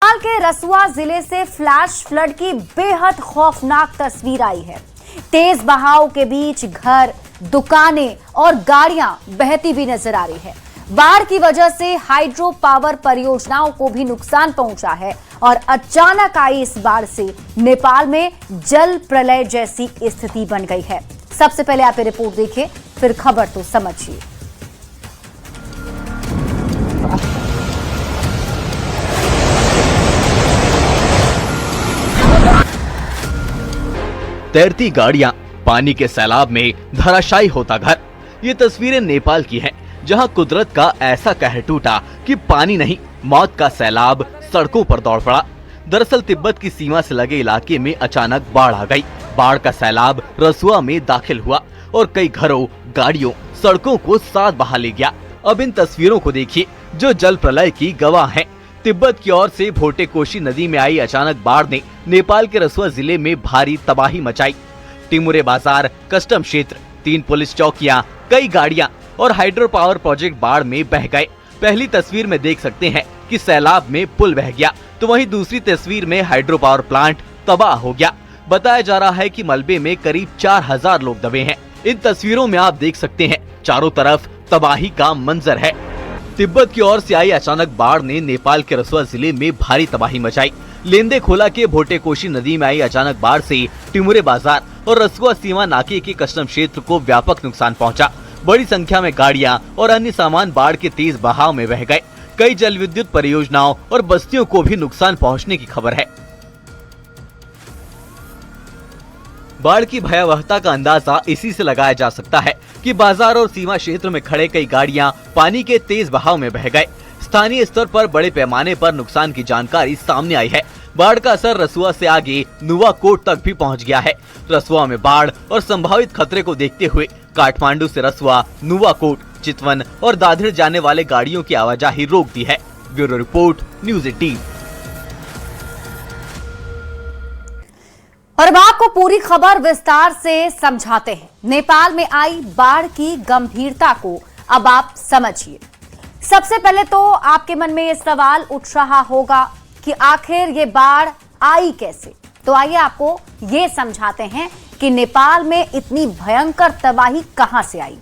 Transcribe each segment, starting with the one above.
नेपाल के रसुआ जिले से फ्लैश फ्लड की बेहद खौफनाक तस्वीर आई है। तेज बहाव के बीच घर, दुकानें और गाड़ियां बहती भी नजर आ रही है। बाढ़ की वजह से हाइड्रो पावर परियोजनाओं को भी नुकसान पहुंचा है और अचानक आई इस बाढ़ से नेपाल में जल प्रलय जैसी स्थिति बन गई है। सबसे पहले आप ये रिपोर्ट देखिए, फिर खबर तो समझिए। तैरती गाड़ियां, पानी के सैलाब में धराशायी होता घर। ये तस्वीरें नेपाल की हैं, जहां कुदरत का ऐसा कहर टूटा कि पानी नहीं, मौत का सैलाब सड़कों पर दौड़ पड़ा। दरअसल तिब्बत की सीमा से लगे इलाके में अचानक बाढ़ आ गई। बाढ़ का सैलाब रसुआ में दाखिल हुआ और कई घरों, गाड़ियों, सड़कों को साथ बहा ले गया। अब इन तस्वीरों को देखिए, जो जल प्रलय की गवाह हैं। तिब्बत की ओर से भोटेकोशी नदी में आई अचानक बाढ़ ने नेपाल के रसुआ जिले में भारी तबाही मचाई। टिमुरे बाजार, कस्टम क्षेत्र, 3 पुलिस चौकियां, कई गाड़ियां और हाइड्रो पावर प्रोजेक्ट बाढ़ में बह गए। पहली तस्वीर में देख सकते हैं कि सैलाब में पुल बह गया, तो वहीं दूसरी तस्वीर में हाइड्रो पावर प्लांट तबाह हो गया। बताया जा रहा है कि मलबे में करीब 4000 लोग दबे हैं। इन तस्वीरों में आप देख सकते हैं, चारों तरफ तबाही का मंजर है। तिब्बत की ओर से आई अचानक बाढ़ ने नेपाल के रसुआ जिले में भारी तबाही मचाई। लेंदे खोला के भोटेकोशी नदी में आई अचानक बाढ़ से टिमुरे बाजार और रसुआ सीमा नाके के कस्टम क्षेत्र को व्यापक नुकसान पहुंचा। बड़ी संख्या में गाड़ियां और अन्य सामान बाढ़ के तेज बहाव में बह गए। कई जल विद्युत परियोजनाओं और बस्तियों को भी नुकसान पहुंचने की खबर है। बाढ़ की भयावहता का अंदाजा इसी से लगाया जा सकता है कि बाजार और सीमा क्षेत्र में खड़े कई गाड़ियां पानी के तेज बहाव में बह गए। स्थानीय स्तर पर बड़े पैमाने पर नुकसान की जानकारी सामने आई है। बाढ़ का असर रसुआ से आगे नुवाकोट तक भी पहुंच गया है। रसुआ में बाढ़ और संभावित खतरे को देखते हुए काठमांडू से रसुआ, नुवाकोट, चितवन और दादर जाने वाले गाड़ियों की आवाजाही रोक दी है। Bureau report, news 18। और अब आपको पूरी खबर विस्तार से समझाते हैं। नेपाल में आई बाढ़ की गंभीरता को अब आप समझिए। सबसे पहले तो आपके मन में ये सवाल उठ रहा होगा कि आखिर ये बाढ़ आई कैसे। तो आइए आपको ये समझाते हैं कि नेपाल में इतनी भयंकर तबाही कहां से आई।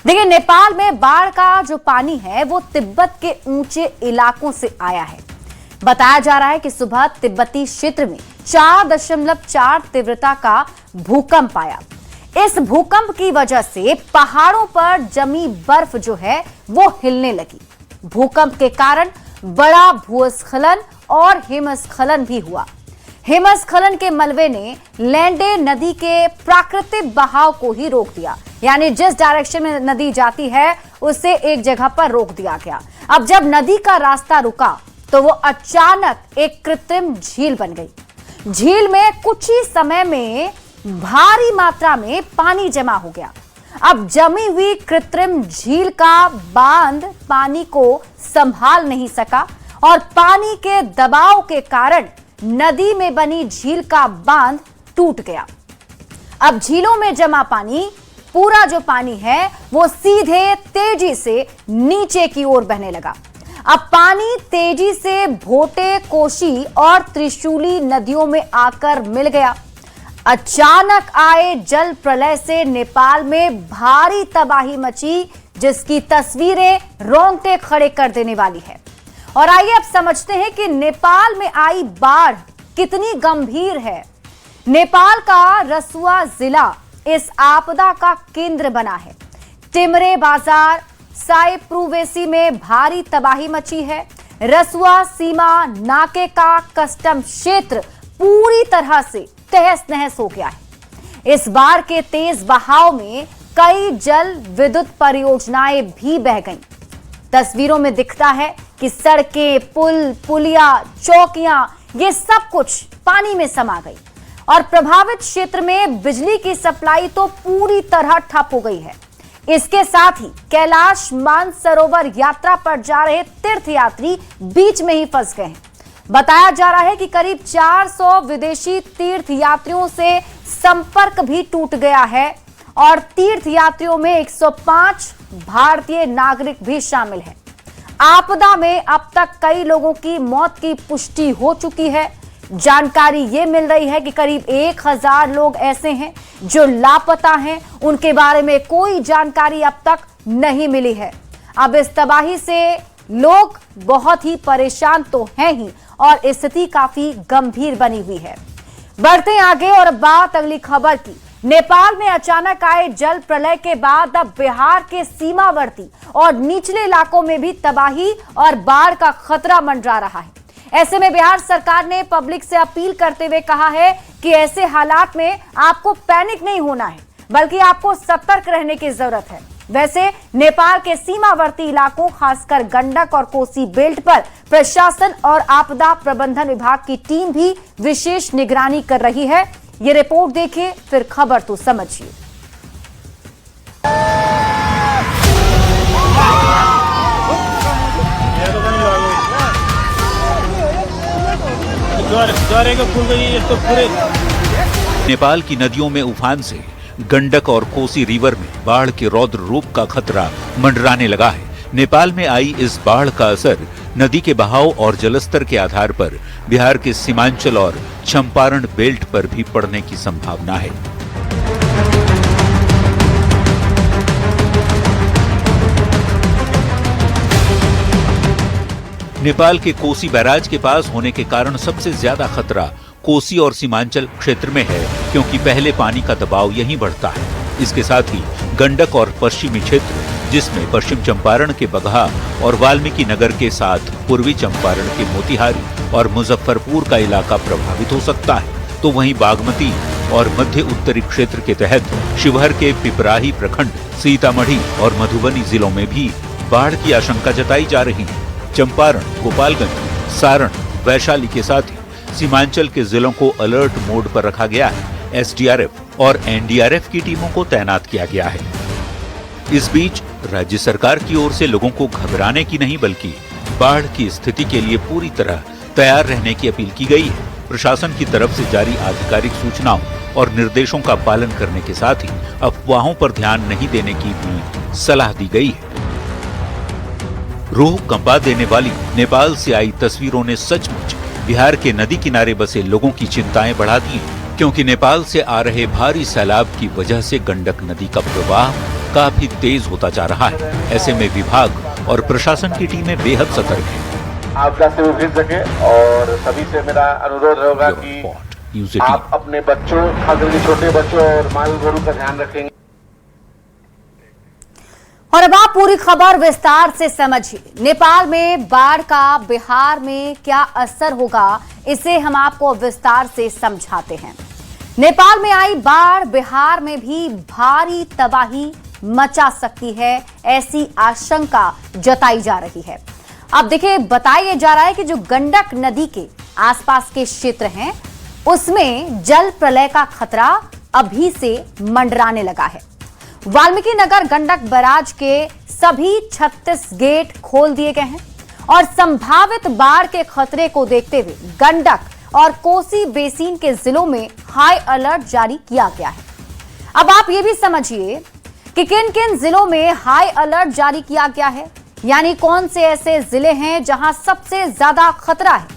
देखिए, नेपाल में बाढ़ का जो पानी है वो तिब्बत के ऊंचे इलाकों से आया है। बताया जा रहा है कि सुबह तिब्बती क्षेत्र में 4.4 तीव्रता का भूकंप आया। इस भूकंप की वजह से पहाड़ों पर जमी बर्फ जो है वो हिलने लगी। भूकंप के कारण बड़ा भूस्खलन और हिमस्खलन भी हुआ। हिमस्खलन के मलबे ने लेंडे नदी के प्राकृतिक बहाव को ही रोक दिया, यानी जिस डायरेक्शन में नदी जाती है उसे एक जगह पर रोक दिया गया। अब जब नदी का रास्ता रुका तो वो अचानक एक कृत्रिम झील बन गई। झील में कुछ ही समय में भारी मात्रा में पानी जमा हो गया। अब जमी हुई कृत्रिम झील का बांध पानी को संभाल नहीं सका और पानी के दबाव के कारण नदी में बनी झील का बांध टूट गया। अब झीलों में जमा पानी, पूरा जो पानी है वो सीधे तेजी से नीचे की ओर बहने लगा। अब पानी तेजी से भोटेकोशी और त्रिशूली नदियों में आकर मिल गया। अचानक आए जल प्रलय से नेपाल में भारी तबाही मची, जिसकी तस्वीरें रोंगटे खड़े कर देने वाली है। और आइए अब समझते हैं कि नेपाल में आई बाढ़ कितनी गंभीर है। नेपाल का रसुआ जिला इस आपदा का केंद्र बना है। टिमरे बाजार, साइप्रुवेसी में भारी तबाही मची है। रसुआ सीमा नाके का कस्टम क्षेत्र पूरी तरह से तहस नहस हो गया है। इस बार के तेज बहाव में कई जल विद्युत परियोजनाएं भी बह गईं। तस्वीरों में दिखता है कि सड़कें, पुल, पुलिया, चौकियां, ये सब कुछ पानी में समा गई और प्रभावित क्षेत्र में बिजली की सप्लाई तो पूरी तरह ठप हो गई है। इसके साथ ही कैलाश मानसरोवर यात्रा पर जा रहे तीर्थयात्री बीच में ही फंस गए हैं। बताया जा रहा है कि करीब 400 विदेशी तीर्थयात्रियों से संपर्क भी टूट गया है और तीर्थयात्रियों में 105 भारतीय नागरिक भी शामिल हैं। आपदा में अब तक कई लोगों की मौत की पुष्टि हो चुकी है। जानकारी ये मिल रही है कि करीब 1000 लोग ऐसे हैं जो लापता हैं, उनके बारे में कोई जानकारी अब तक नहीं मिली है। अब इस तबाही से लोग बहुत ही परेशान तो हैं ही और स्थिति काफी गंभीर बनी हुई है। बढ़ते हैं आगे और बात अगली खबर की। नेपाल में अचानक आए जल प्रलय के बाद अब बिहार के सीमावर्ती और निचले इलाकों में भी तबाही और बाढ़ का खतरा मंडरा रहा है। ऐसे में बिहार सरकार ने पब्लिक से अपील करते हुए कहा है कि ऐसे हालात में आपको पैनिक नहीं होना है, बल्कि आपको सतर्क रहने की जरूरत है। वैसे नेपाल के सीमावर्ती इलाकों, खासकर गंडक और कोसी बेल्ट पर प्रशासन और आपदा प्रबंधन विभाग की टीम भी विशेष निगरानी कर रही है। ये रिपोर्ट देखिए, फिर खबर तो समझिए। नेपाल की नदियों में उफान से गंडक और कोसी रिवर में बाढ़ के रौद्र रूप का खतरा मंडराने लगा है। नेपाल में आई इस बाढ़ का असर नदी के बहाव और जलस्तर के आधार पर बिहार के सीमांचल और चंपारण बेल्ट पर भी पड़ने की संभावना है। नेपाल के कोसी बैराज के पास होने के कारण सबसे ज्यादा खतरा कोसी और सीमांचल क्षेत्र में है, क्योंकि पहले पानी का दबाव यहीं बढ़ता है। इसके साथ ही गंडक और पश्चिमी क्षेत्र, जिसमें पश्चिम चंपारण के बगहा और वाल्मीकि नगर के साथ पूर्वी चंपारण के मोतिहारी और मुजफ्फरपुर का इलाका प्रभावित हो सकता है, तो वहीं बागमती और मध्य उत्तरी क्षेत्र के तहत शिवहर के पिपराही प्रखंड, सीतामढ़ी और मधुबनी जिलों में भी बाढ़ की आशंका जताई जा रही है। चंपारण, गोपालगंज, सारण, वैशाली के साथ ही सीमांचल के जिलों को अलर्ट मोड पर रखा गया है। एसडीआरएफ और एनडीआरएफ की टीमों को तैनात किया गया है। इस बीच राज्य सरकार की ओर से लोगों को घबराने की नहीं, बल्कि बाढ़ की स्थिति के लिए पूरी तरह तैयार रहने की अपील की गई है। प्रशासन की तरफ से जारी आधिकारिक सूचनाओं और निर्देशों का पालन करने के साथ ही अफवाहों पर ध्यान नहीं देने की भी सलाह दी गई है। रूह कंपा देने वाली नेपाल से आई तस्वीरों ने सचमुच बिहार के नदी किनारे बसे लोगों की चिंताएं बढ़ा दी हैं, क्योंकि नेपाल से आ रहे भारी सैलाब की वजह से गंडक नदी का प्रवाह काफी तेज होता जा रहा है। ऐसे में विभाग और प्रशासन की टीमें बेहद सतर्क हैं। आपदा से उभर सके और सभी से मेरा अनुरोध होगा कि आप अपने बच्चों, खासकर छोटे बच्चों और माल गोरू का ध्यान रखेंगे। और अब आप पूरी खबर विस्तार से समझिए। नेपाल में बाढ़ का बिहार में क्या असर होगा, इसे हम आपको विस्तार से समझाते हैं। नेपाल में आई बाढ़ बिहार में भी भारी तबाही मचा सकती है, ऐसी आशंका जताई जा रही है। अब देखिए, बताया जा रहा है कि जो गंडक नदी के आसपास के क्षेत्र हैं, उसमें जल प्रलय का खतरा अभी से मंडराने लगा है। वाल्मीकि नगर गंडक बैराज के सभी 36 गेट खोल दिए गए हैं और संभावित बाढ़ के खतरे को देखते हुए गंडक और कोसी बेसिन के जिलों में हाई अलर्ट जारी किया गया है। अब आप ये भी समझिए कि किन किन जिलों में हाई अलर्ट जारी किया गया है, यानी कौन से ऐसे जिले हैं जहां सबसे ज्यादा खतरा है।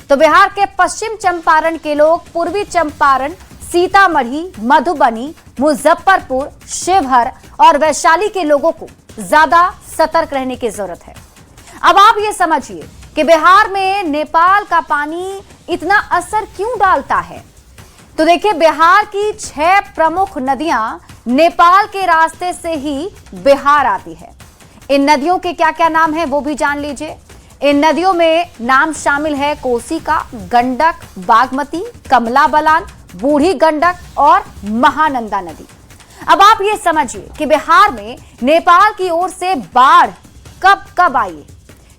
तो बिहार के पश्चिम चंपारण के लोग पूर्वी चंपारण, सीतामढ़ी, मधुबनी, मुजफ्फरपुर, शिवहर और वैशाली के लोगों को ज्यादा सतर्क रहने की जरूरत है। अब आप ये समझिए कि बिहार में नेपाल का पानी इतना असर क्यों डालता है। तो देखिए, बिहार की 6 प्रमुख नदियां नेपाल के रास्ते से ही बिहार आती है। इन नदियों के क्या क्या नाम है वो भी जान लीजिए। इन नदियों में नाम शामिल है कोसी का, गंडक, बागमती, कमला बलान, बूढ़ी गंडक और महानंदा नदी। अब आप ये समझिए कि बिहार में नेपाल की ओर से बाढ़ कब कब आई,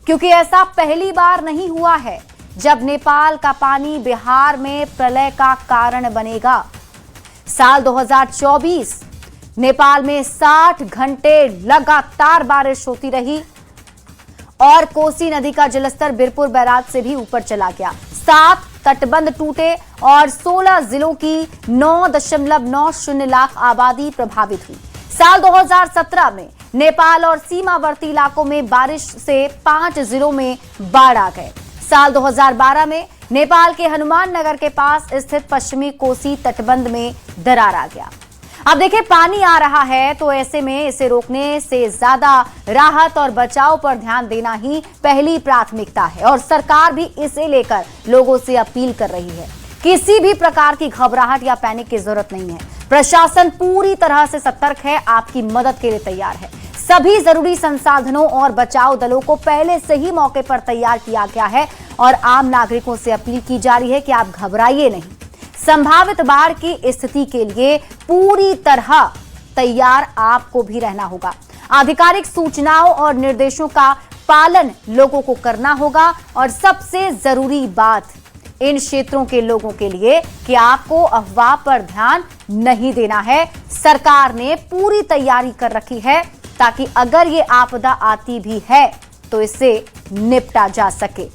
क्योंकि ऐसा पहली बार नहीं हुआ है जब नेपाल का पानी बिहार में प्रलय का कारण बनेगा। साल 2024 नेपाल में 60 घंटे लगातार बारिश होती रही और कोसी नदी का जलस्तर बिरपुर बैराज से भी ऊपर चला गया। 7 तटबंध टूटे और 16 जिलों की 9.90 लाख आबादी प्रभावित हुई। साल 2017 में नेपाल और सीमावर्ती इलाकों में बारिश से 5 जिलों में बाढ़ आ गए। साल 2012 में नेपाल के हनुमान नगर के पास स्थित पश्चिमी कोसी तटबंध में दरार आ गया। अब देखिए, पानी आ रहा है तो ऐसे में इसे रोकने से ज्यादा राहत और बचाव पर ध्यान देना ही पहली प्राथमिकता है और सरकार भी इसे लेकर लोगों से अपील कर रही है। किसी भी प्रकार की घबराहट या पैनिक की जरूरत नहीं है। प्रशासन पूरी तरह से सतर्क है, आपकी मदद के लिए तैयार है। सभी जरूरी संसाधनों और बचाव दलों को पहले से ही मौके पर तैयार किया गया है और आम नागरिकों से अपील की जा रही है कि आप घबराइए नहीं। संभावित बाढ़ की स्थिति के लिए पूरी तरह तैयार आपको भी रहना होगा। आधिकारिक सूचनाओं और निर्देशों का पालन लोगों को करना होगा और सबसे जरूरी बात इन क्षेत्रों के लोगों के लिए कि आपको अफवाह पर ध्यान नहीं देना है। सरकार ने पूरी तैयारी कर रखी है ताकि अगर ये आपदा आती भी है तो इससे निपटा जा सके।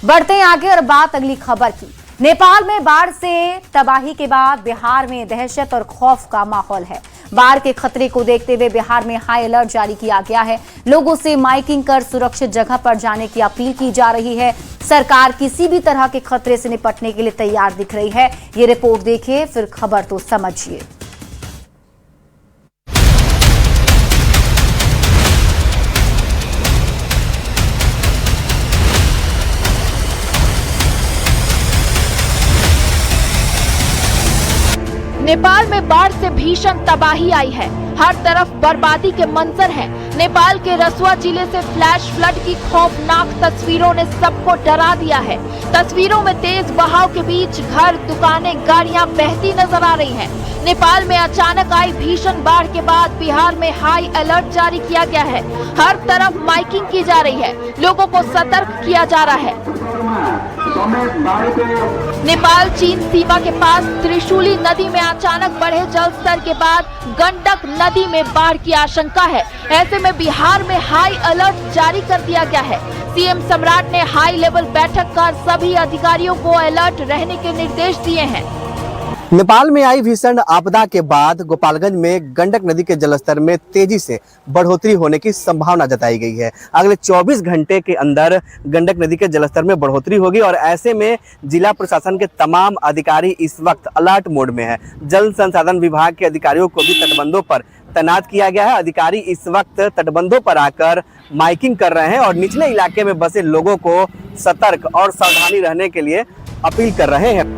बढ़ते हैं आगे और बात अगली खबर की। नेपाल में बाढ़ से तबाही के बाद बिहार में दहशत और खौफ का माहौल है। बाढ़ के खतरे को देखते हुए बिहार में हाई अलर्ट जारी किया गया है। लोगों से माइकिंग कर सुरक्षित जगह पर जाने की अपील की जा रही है। सरकार किसी भी तरह के खतरे से निपटने के लिए तैयार दिख रही है। ये रिपोर्ट देखिए, फिर खबर तो समझिए। नेपाल में बाढ़ से भीषण तबाही आई है। हर तरफ बर्बादी के मंजर हैं। नेपाल के रसुआ जिले से फ्लैश फ्लड की खौफनाक तस्वीरों ने सबको डरा दिया है। तस्वीरों में तेज बहाव के बीच घर, दुकानें, गाड़ियां बहती नजर आ रही हैं। नेपाल में अचानक आई भीषण बाढ़ के बाद बिहार में हाई अलर्ट जारी किया गया है। हर तरफ माइकिंग की जा रही है, लोगों को सतर्क किया जा रहा है। नेपाल चीन सीमा के पास त्रिशूली नदी में अचानक बढ़े जल स्तर के बाद गंडक नदी में बाढ़ की आशंका है। ऐसे में बिहार में हाई अलर्ट जारी कर दिया गया है। सीएम सम्राट ने हाई लेवल बैठक कर सभी अधिकारियों को अलर्ट रहने के निर्देश दिए हैं। नेपाल में आई भीषण आपदा के बाद गोपालगंज में गंडक नदी के जलस्तर में तेजी से बढ़ोतरी होने की संभावना जताई गई है। अगले 24 घंटे के अंदर गंडक नदी के जलस्तर में बढ़ोतरी होगी और ऐसे में जिला प्रशासन के तमाम अधिकारी इस वक्त अलर्ट मोड में है। जल संसाधन विभाग के अधिकारियों को भी तटबंधों पर तैनात किया गया है। अधिकारी इस वक्त तटबंधों पर आकर माइकिंग कर रहे हैं और निचले इलाके में बसे लोगों को सतर्क और सावधानी रहने के लिए अपील कर रहे हैं।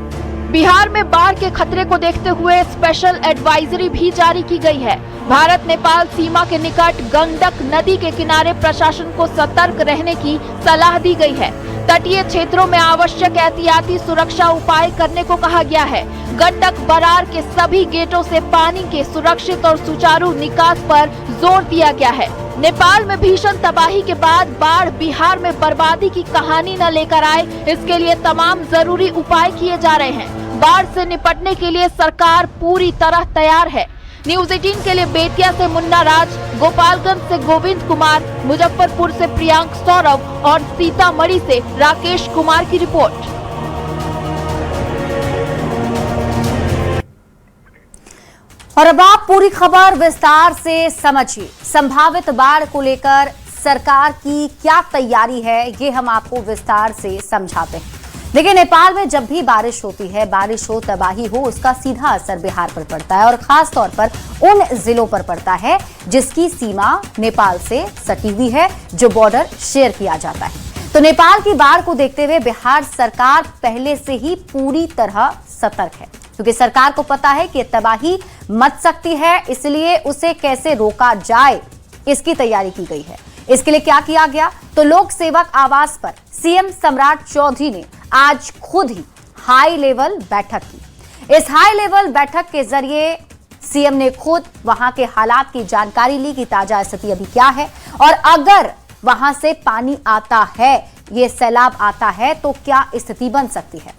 बिहार में बाढ़ के खतरे को देखते हुए स्पेशल एडवाइजरी भी जारी की गई है। भारत नेपाल सीमा के निकट गंडक नदी के किनारे प्रशासन को सतर्क रहने की सलाह दी गई है। तटीय क्षेत्रों में आवश्यक एहतियाती सुरक्षा उपाय करने को कहा गया है। गंडक बरार के सभी गेटों से पानी के सुरक्षित और सुचारू निकास पर जोर दिया गया है। नेपाल में भीषण तबाही के बाद बाढ़ बिहार में बर्बादी की कहानी न लेकर आए, इसके लिए तमाम जरूरी उपाय किए जा रहे हैं। बाढ़ से निपटने के लिए सरकार पूरी तरह तैयार है। न्यूज 18 के लिए बेतिया से मुन्ना राज, गोपालगंज से गोविंद कुमार, मुजफ्फरपुर से प्रियांक सौरभ और सीतामढ़ी से राकेश कुमार की रिपोर्ट। और अब आप पूरी खबर विस्तार से समझिए। संभावित बाढ़ को लेकर सरकार की क्या तैयारी है, ये हम आपको विस्तार से समझाते हैं। देखिए, नेपाल में जब भी बारिश होती है, बारिश हो, तबाही हो, उसका सीधा असर बिहार पर पड़ता है और खास तौर पर उन जिलों पर पड़ता है जिसकी सीमा नेपाल से सटी हुई है, जो बॉर्डर शेयर किया जाता है। तो नेपाल की बाढ़ को देखते हुए बिहार सरकार पहले से ही पूरी तरह सतर्क है, क्योंकि सरकार को पता है कि तबाही मच सकती है, इसलिए उसे कैसे रोका जाए इसकी तैयारी की गई है। इसके लिए क्या किया गया, तो लोक सेवक आवास पर सीएम सम्राट चौधरी ने आज खुद ही हाई लेवल बैठक की। इस हाई लेवल बैठक के जरिए सीएम ने खुद वहां के हालात की जानकारी ली कि ताजा स्थिति अभी क्या है और अगर वहां से पानी आता है, ये सैलाब आता है, तो क्या स्थिति बन सकती है।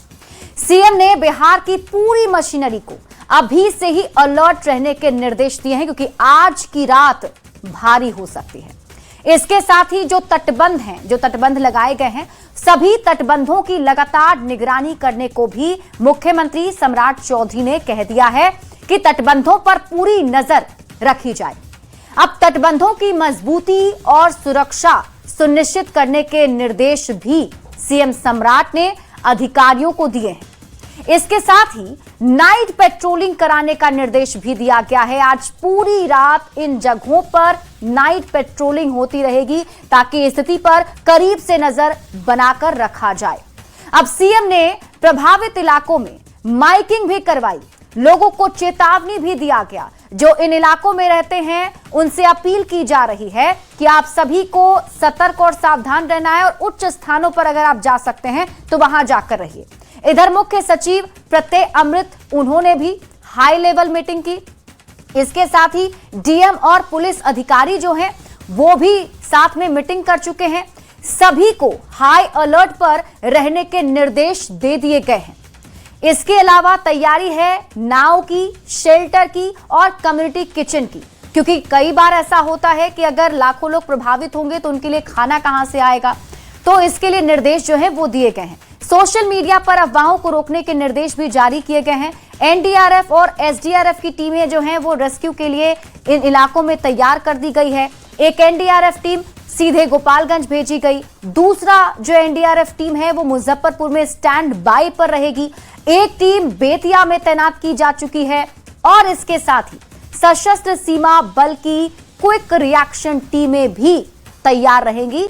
सीएम ने बिहार की पूरी मशीनरी को अभी से ही अलर्ट रहने के निर्देश दिए हैं, क्योंकि आज की रात भारी हो सकती है। इसके साथ ही जो तटबंध लगाए गए हैं, सभी तटबंधों की लगातार निगरानी करने को भी मुख्यमंत्री सम्राट चौधरी ने कह दिया है कि तटबंधों पर पूरी नजर रखी जाए। अब तटबंधों की मजबूती और सुरक्षा सुनिश्चित करने के निर्देश भी सीएम सम्राट ने अधिकारियों को दिए हैं। इसके साथ ही नाइट पेट्रोलिंग कराने का निर्देश भी दिया गया है। आज पूरी रात इन जगहों पर नाइट पेट्रोलिंग होती रहेगी ताकि स्थिति पर करीब से नजर बनाकर रखा जाए। अब सीएम ने प्रभावित इलाकों में माइकिंग भी करवाई, लोगों को चेतावनी भी दिया गया। जो इन इलाकों में रहते हैं उनसे अपील की जा रही है कि आप सभी को सतर्क और सावधान रहना है और उच्च स्थानों पर अगर आप जा सकते हैं तो वहां जाकर रहिए। इधर मुख्य सचिव प्रत्यय अमृत, उन्होंने भी हाई लेवल मीटिंग की। इसके साथ ही डीएम और पुलिस अधिकारी जो हैं वो भी साथ में मीटिंग कर चुके हैं। सभी को हाई अलर्ट पर रहने के निर्देश दे दिए गए हैं। इसके अलावा तैयारी है नाव की, शेल्टर की और कम्युनिटी किचन की, क्योंकि कई बार ऐसा होता है कि अगर लाखों लोग प्रभावित होंगे तो उनके लिए खाना कहां से आएगा, तो इसके लिए निर्देश जो है वो दिए गए हैं। सोशल मीडिया पर अफवाहों को रोकने के निर्देश भी जारी किए गए हैं। एनडीआरएफ और एसडीआरएफ की टीमें जो हैं वो रेस्क्यू के लिए इन इलाकों में तैयार कर दी गई है। एक एनडीआरएफ टीम सीधे गोपालगंज भेजी गई, दूसरा जो एनडीआरएफ टीम है वो मुजफ्फरपुर में स्टैंड बाय पर रहेगी, एक टीम बेतिया में तैनात की जा चुकी है और इसके साथ ही सशस्त्र सीमा बल की क्विक रिएक्शन टीमें भी तैयार रहेंगी।